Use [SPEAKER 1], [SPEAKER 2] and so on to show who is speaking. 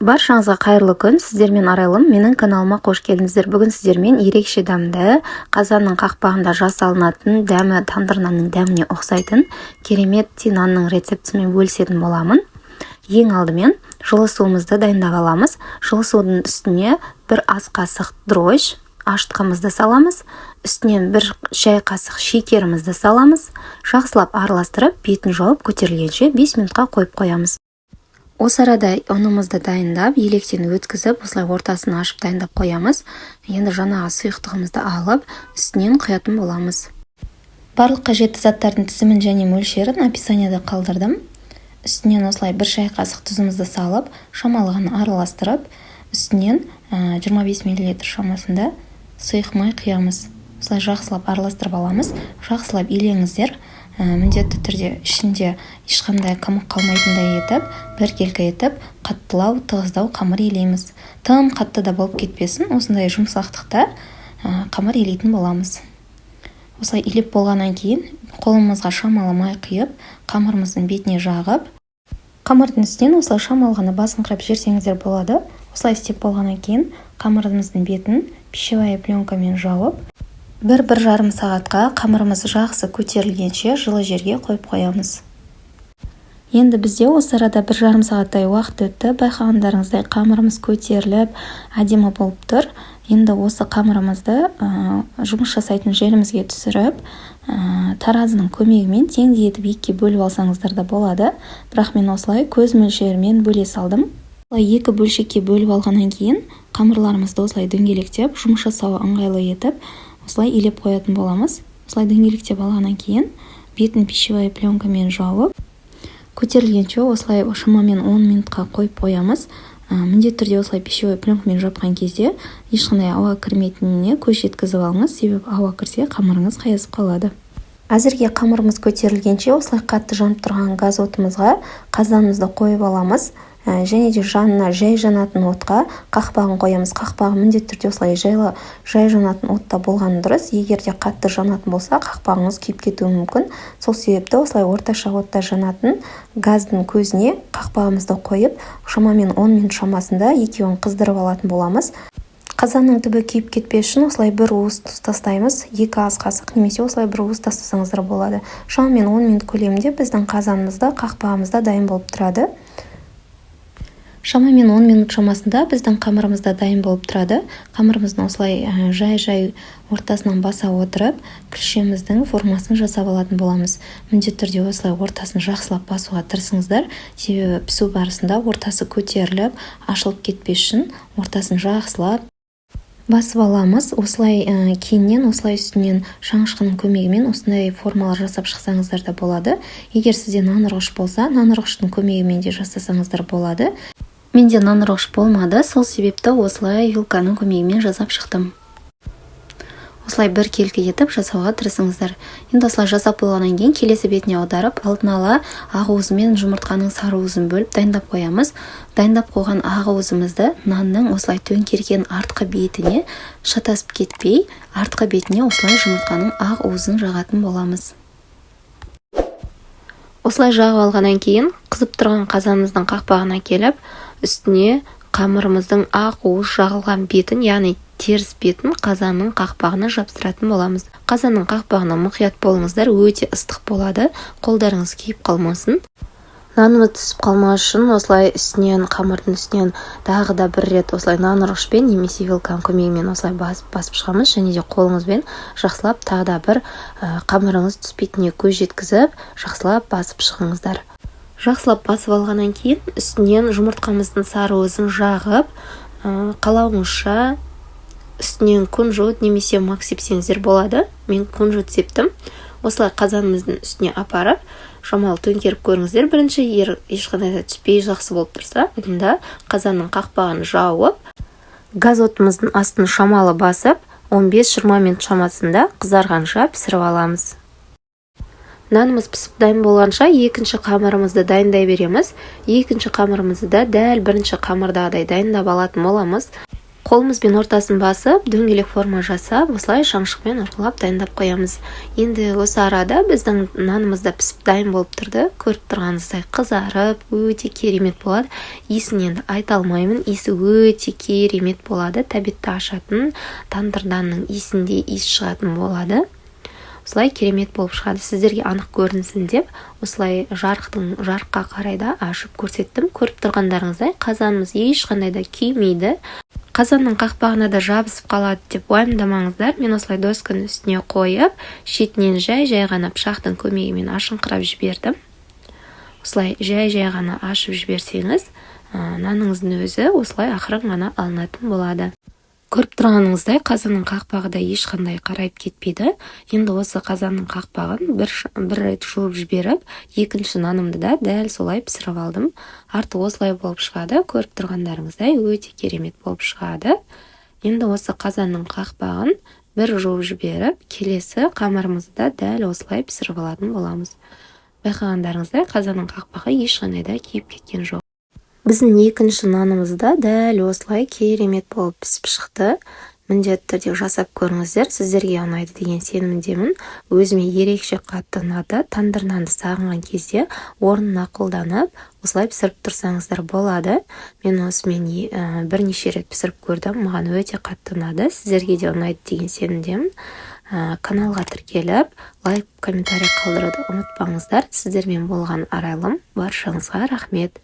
[SPEAKER 1] Баршаңызға қайырлы күн, сіздермен Арайлым, менің каналыма қош келдіңіздер. Бүгін сіздермен ерекше дәмді, қазанның қақпағында жасалынатын дәмі тандыр нанның дәміне ұқсайтын керемет нанның рецептісімен бөлісетін боламын. Ең алдымен жылы суымызды дайындап аламыз. Жылы судың үстіне бір ас қасық дрожж ашытқымызды саламыз. Үстінен бір шай қасық шекерімізді саламыз. Жақсылап араластырып, бетін жауып көтерілгенше 5 минутқа қойып қоямыз. Осы арада ұнымызды дайындап, електен өткізіп, осылай ортасын ашып дайындап қоямыз. Енді жаңағы сұйықтығымызды алып, үстінен құятын боламыз. Барлық қажетті заттардың тізімін және мөлшерін описанияда қалдырдым. Үстінен осылай бір шай қасық тұзымызды салып, шамалығын араластырып, үстінен 25 мл шамасында сұйық май құямыз. Осылай жақсылап араластырып аламыз. Жақсылап илеңіздер. Міндетті түрде ішінде ешқандай қамық қалмайтындай етіп, біркелкі етіп, қаттылау, тығыздау қамыр илейміз. Тым қатты да болып кетпесін, осындай жұмсақтықта қамыр илейтін боламыз. Осылай илеп болғаннан кейін қолымызға шамалы май құйып, қамырымыздың бетіне жағып, қамырдың үстінен осылай шамалғаны басыңқырап жіберсеңіздер болады. Осылай істеп болғаннан кейін қамырымыздың бетін пищевая пленкамен жауып, бір жарым сағатқа қамырымыз жақсы көтерілгенше жылы жерге қойып қоямыз. Енді бізде осы арада 1 жарым сағаттай уақыт өтті. Байқағандарыңыздай қамырымыз көтеріліп, әдемі болып тұр. Енді осы қамырымызды жұмыс жасайтын жерімізге түсіріп, таразының көмегімен теңдей етіп екіге бөліп алсаңыздар да болады. Бірақ мен осылай көз мөлшерімен бөле салдым. Екі бөлшекке бөліп алғаннан кейін қамырларымызды осылай дөңгелектеп, жұмыс жасауы ыңғайлы етіп, осылай илеп қоятын боламыз. Осылай дөңгелектеп алғаннан кейін бетін пищевая пленкамен жауып, көтерілгенше осылай шамамен 10 минутқа қойып қоямыз. Міндетті түрде осылай пищевая пленкамен жапқан кезде ешқандай ауа кірмейтініне көз жеткізіп алыңыз, себебі ауа кірсе қамырыңыз қайысып қалады. Әзірге қамырымыз көтерілгенше осылай қатты жанып тұрған газ отымызға қазанымызды қойып аламыз. Және де жанына жай жанатын отқа қақпағын қоямыз. Қақпағы міндетті түрде осылай жай жанатын отта болғаны дұрыс. Егер де қатты жанатын болса, қақпағыңыз күйіп кетуі мүмкін. Сол себепті осылай орташа отта жанатын газдың көзіне қақпағымызды қойып, шамамен 10 минут шамасында екеуін қыздырып алатын боламыз. Қазанның түбі күйіп кетпес үшін осылай бір уыс тұз тастаймыз. 2 ас қасық немесе осылай бір уыс тастасаңыздар болады. Шамамен 10 минут көлемінде біздің қазанымызда, қақпағымызда дайын болып тұрады. Шамамен 10 минут шамасында біздің қамырымызда дайын болып тұрады. Қамырымыздың осылай жай ортасынан баса отырып, күлшеміздің формасын жасап алатын боламыз. Міндетті түрде осылай ортасын жақсылап басуға тырысыңыздар, себебі пісу барысында ортасы көтеріліп, ашылып кетпес үшін ортасын жақсылап басып аламыз. Осылай кейіннен осылай үстінен шаңышқының көмегімен осындай формалар жасап шықсаңыздар да болады. Егер сізде нанырғыш болса, нанырғыштың көмегімен де жасасаңыздар болады. Менде нанырғыш болмады, сол себепті осылай вилканың көмегімен жасап шықтым. Осылай біркелкі етіп жасауға тырысыңыздар. Енді осылай жасап болғаннан кейін келесі бетіне аударып, алдын ала ақ уызы мен жұмыртқаның сары уызын бөліп дайындап қоямыз. Дайындап қойған ақ уызымызды нанның осылай төңкерген артқы бетіне шатасып кетпей, артқы бетіне осылай жұмыртқаның ақ уызын жағатын боламыз. Осылай жағып алғаннан кейін қызып тұрған қазанымыздың қақпағына келіп, үстіне қамырымыздың ақ уыз жағылған бетін, яғни теріс бетін қазанның қақпағына жапсыратын боламыз. Қазанның қақпағына мұқият болыңыздар, өте ыстық болады, қолдарыңыз күйіп қалмасын. Нанымыз түсіп қалмас үшін осылай үстінен, қамырдың үстінен тағы да бір рет осылай нанырғышпен немесе вилканың көмегімен осылай басып шығамыз, және де қолыңызбен жақсылап тағы да бір қамырыңыз түспейтініне көз жеткізіп, жақсылап басып шығыңыздар. Жақсылап басып алғаннан кейін үстінен жұмыртқамыздың сары уызын жағып, қалауыңызша үстінен күнжіт немесе мак сепсеңіздер болады. Мен күнжіт септім. Осылай қазанымыздың үстіне апарып, шамалы төңкеріп көріңіздер. Бірінші ешқандай да түспей жақсы болып тұрса, онда қазанның қақпағын жауып, газ отымыздың астын шамалы басып, 15-20 минут шамасында қызарғанша пісіріп аламыз. Нанымыз пісіп дайын болғанша екінші қамырымызды дайындай береміз. Екінші қамырымызды да дәл бірінші қамырдағыдай дайындап алатын боламыз. Қолымызбен ортасын басып, дөңгелек форма жасап, осылай шаңшықпен ұрғылап дайындап қоямыз. Енді осы арада біздің нанымыз да пісіп дайын болып тұрды. Көріп тұрғаныңыздай қызарып, өте керемет болады. Иісін енді айта алмаймын. Иісі өте керемет болады. Тәбетті ашатын тандыр нанның иісіндей иіс шығатын болады. Осылай керемет болып шығады. Сіздерге анық көрінсін деп, осылай жарыққа қарай да ашып көрсеттім. Көріп тұрғандарыңыздай қазанымыз ешқандай да күймейді. Қазанның қақпағына да жабысып қалады деп уайымдамаңыздар. Мен осылай досканың үстіне қойып, шетінен жай ғана пышақтың көмегімен ашыңқырап жібердім. Осылай жай ғана ашып жіберсеңіз, наныңыздың өзі осылай ақырын ғана алынатын болады. Көріп тұрғаныңыздай қазанның қақпағы да ешқандай қарайып кетпейді. Енді осы қазанның қақпағын бір рет жуып жіберіп, екінші нанымды да дәл солай пісіріп алдым. Арты осылай болып шығады. Көріп тұрғандарыңыздай өте керемет болып шығады. Енді осы қазанның қақпағын бір жуып жіберіп, келесі қамырымызды да дәл осылай пісіріп алатын боламыз. Байқағандарыңыздай қазанның қақпағы ешқандай да күйіп кеткен жоқ. Біздің екінші нанымыз да дәл осылай керемет болып пісіп шықты. Міндетті түрде жасап көріңіздер, сіздерге ұнайды деген сенімдемін. Өзіме ерекше қатты ұнады. Тандыр нанды сағынған кезде орнына қолданып, осылай пісіріп тұрсаңыздар болады. Мен осымен бірнеше рет пісіріп көрдім. Маған өте қатты ұнады. Сіздерге де ұнайды деген сенімдемін. Каналға тіркеліп, лайк, комментарий қалдыруды ұмытпаңыздар. Сіздермен болған арайлым. Баршаңызға рахмет.